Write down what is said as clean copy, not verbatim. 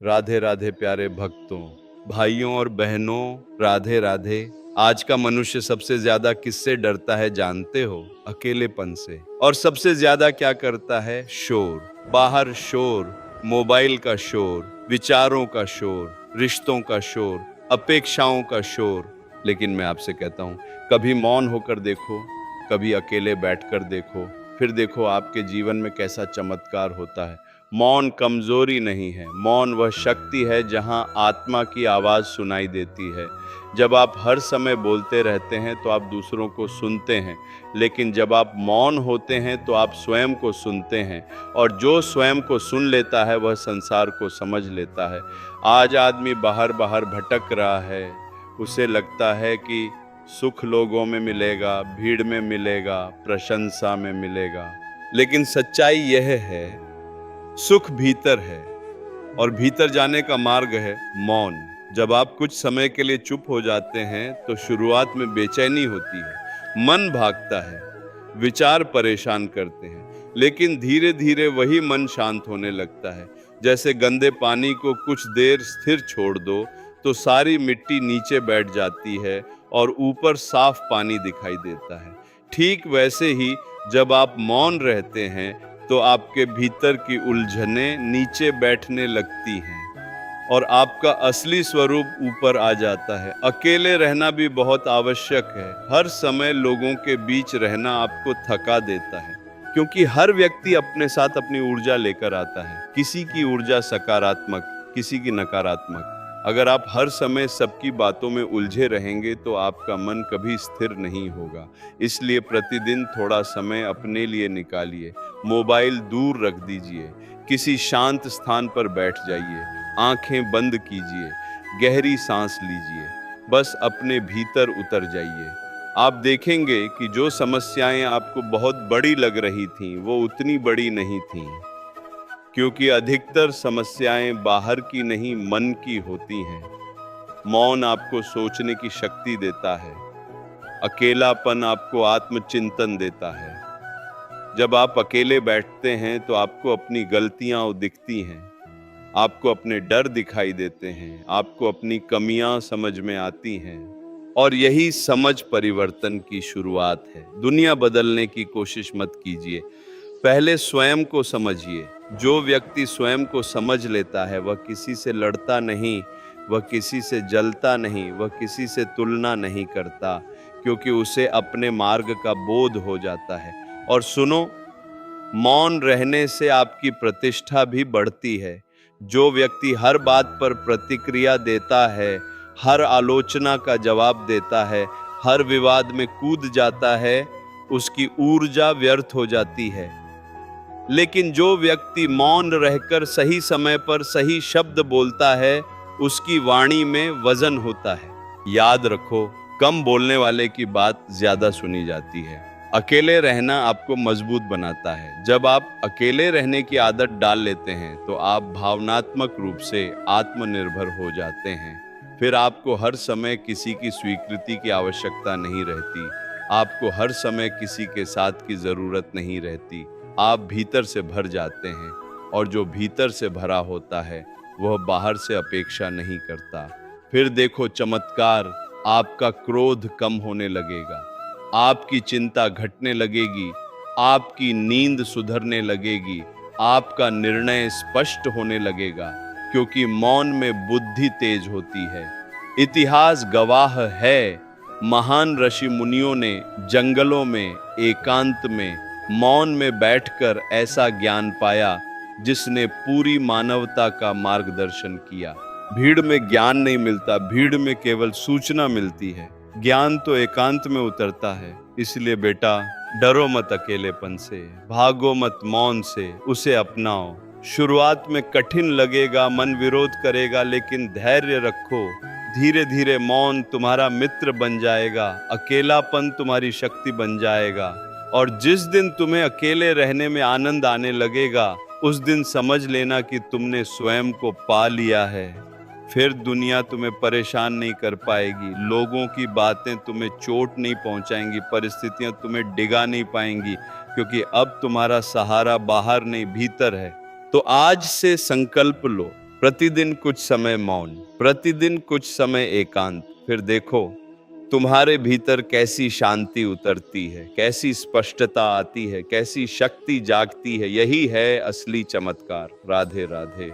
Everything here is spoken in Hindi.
राधे राधे प्यारे भक्तों, भाइयों और बहनों, राधे राधे। आज का मनुष्य सबसे ज्यादा किससे डरता है जानते हो? अकेलेपन से। और सबसे ज्यादा क्या करता है? शोर। बाहर शोर, मोबाइल का शोर, विचारों का शोर, रिश्तों का शोर, अपेक्षाओं का शोर। लेकिन मैं आपसे कहता हूं, कभी मौन होकर देखो, कभी अकेले बैठकर देखो, फिर देखो आपके जीवन में कैसा चमत्कार होता है। मौन कमजोरी नहीं है, मौन वह शक्ति है जहां आत्मा की आवाज सुनाई देती है। जब आप हर समय बोलते रहते हैं तो आप दूसरों को सुनते हैं, लेकिन जब आप मौन होते हैं तो आप स्वयं को सुनते हैं, और जो स्वयं को सुन लेता है वह संसार को समझ लेता है। आज आदमी बाहर बाहर भटक रहा है, उसे लगता है कि सुख लोगों में मिलेगा, भीड़ में मिलेगा, प्रशंसा में मिलेगा। लेकिन सच्चाई यह है, सुख भीतर है, और भीतर जाने का मार्ग है मौन। जब आप कुछ समय के लिए चुप हो जाते हैं तो शुरुआत में बेचैनी होती है, मन भागता है, विचार परेशान करते हैं, लेकिन धीरे धीरे वही मन शांत होने लगता है। जैसे गंदे पानी को कुछ देर स्थिर छोड़ दो तो सारी मिट्टी नीचे बैठ जाती है और ऊपर साफ पानी दिखाई देता है। ठीक वैसे ही जब आप मौन रहते हैं तो आपके भीतर की उलझनें नीचे बैठने लगती हैं और आपका असली स्वरूप ऊपर आ जाता है। अकेले रहना भी बहुत आवश्यक है। हर समय लोगों के बीच रहना आपको थका देता है, क्योंकि हर व्यक्ति अपने साथ अपनी ऊर्जा लेकर आता है। किसी की ऊर्जा सकारात्मक, किसी की नकारात्मक। अगर आप हर समय सबकी बातों में उलझे रहेंगे तो आपका मन कभी स्थिर नहीं होगा। इसलिए प्रतिदिन थोड़ा समय अपने लिए निकालिए। मोबाइल दूर रख दीजिए, किसी शांत स्थान पर बैठ जाइए, आंखें बंद कीजिए, गहरी सांस लीजिए, बस अपने भीतर उतर जाइए। आप देखेंगे कि जो समस्याएं आपको बहुत बड़ी लग रही थीं, वो उतनी बड़ी नहीं थीं, क्योंकि अधिकतर समस्याएं बाहर की नहीं, मन की होती हैं। मौन आपको सोचने की शक्ति देता है, अकेलापन आपको आत्मचिंतन देता है। जब आप अकेले बैठते हैं तो आपको अपनी गलतियां दिखती हैं, आपको अपने डर दिखाई देते हैं, आपको अपनी कमियां समझ में आती हैं, और यही समझ परिवर्तन की शुरुआत है। दुनिया बदलने की कोशिश मत कीजिए, पहले स्वयं को समझिए। जो व्यक्ति स्वयं को समझ लेता है वह किसी से लड़ता नहीं, वह किसी से जलता नहीं, वह किसी से तुलना नहीं करता, क्योंकि उसे अपने मार्ग का बोध हो जाता है। और सुनो, मौन रहने से आपकी प्रतिष्ठा भी बढ़ती है। जो व्यक्ति हर बात पर प्रतिक्रिया देता है, हर आलोचना का जवाब देता है, हर विवाद में कूद जाता है, उसकी ऊर्जा व्यर्थ हो जाती है। लेकिन जो व्यक्ति मौन रहकर सही समय पर सही शब्द बोलता है, उसकी वाणी में वजन होता है। याद रखो, कम बोलने वाले की बात ज्यादा सुनी जाती है। अकेले रहना आपको मजबूत बनाता है। जब आप अकेले रहने की आदत डाल लेते हैं तो आप भावनात्मक रूप से आत्मनिर्भर हो जाते हैं। फिर आपको हर समय किसी की स्वीकृति की आवश्यकता नहीं रहती, आपको हर समय किसी के साथ की जरूरत नहीं रहती। आप भीतर से भर जाते हैं, और जो भीतर से भरा होता है वह बाहर से अपेक्षा नहीं करता। फिर देखो चमत्कार, आपका क्रोध कम होने लगेगा, आपकी चिंता घटने लगेगी, आपकी नींद सुधरने लगेगी, आपका निर्णय स्पष्ट होने लगेगा, क्योंकि मौन में बुद्धि तेज होती है। इतिहास गवाह है, महान ऋषि मुनियों ने जंगलों में, एकांत में, मौन में बैठकर ऐसा ज्ञान पाया जिसने पूरी मानवता का मार्गदर्शन किया। भीड़ में ज्ञान नहीं मिलता, भीड़ में केवल सूचना मिलती है। ज्ञान तो एकांत में उतरता है। इसलिए बेटा, डरो मत अकेलेपन से, भागो मत मौन से, उसे अपनाओ। शुरुआत में कठिन लगेगा, मन विरोध करेगा, लेकिन धैर्य रखो। धीरे धीरे मौन तुम्हारा मित्र बन जाएगा, अकेलापन तुम्हारी शक्ति बन जाएगा। और जिस दिन तुम्हें अकेले रहने में आनंद आने लगेगा, उस दिन समझ लेना कि तुमने स्वयं को पा लिया है। फिर दुनिया तुम्हें परेशान नहीं कर पाएगी, लोगों की बातें तुम्हें चोट नहीं पहुंचाएंगी, परिस्थितियां तुम्हें डिगा नहीं पाएंगी, क्योंकि अब तुम्हारा सहारा बाहर नहीं भीतर है। तो आज से संकल्प लो, प्रतिदिन कुछ समय मौन, प्रतिदिन कुछ समय एकांत, फिर देखो तुम्हारे भीतर कैसी शांति उतरती है, कैसी स्पष्टता आती है, कैसी शक्ति जागती है। यही है असली चमत्कार। राधे राधे।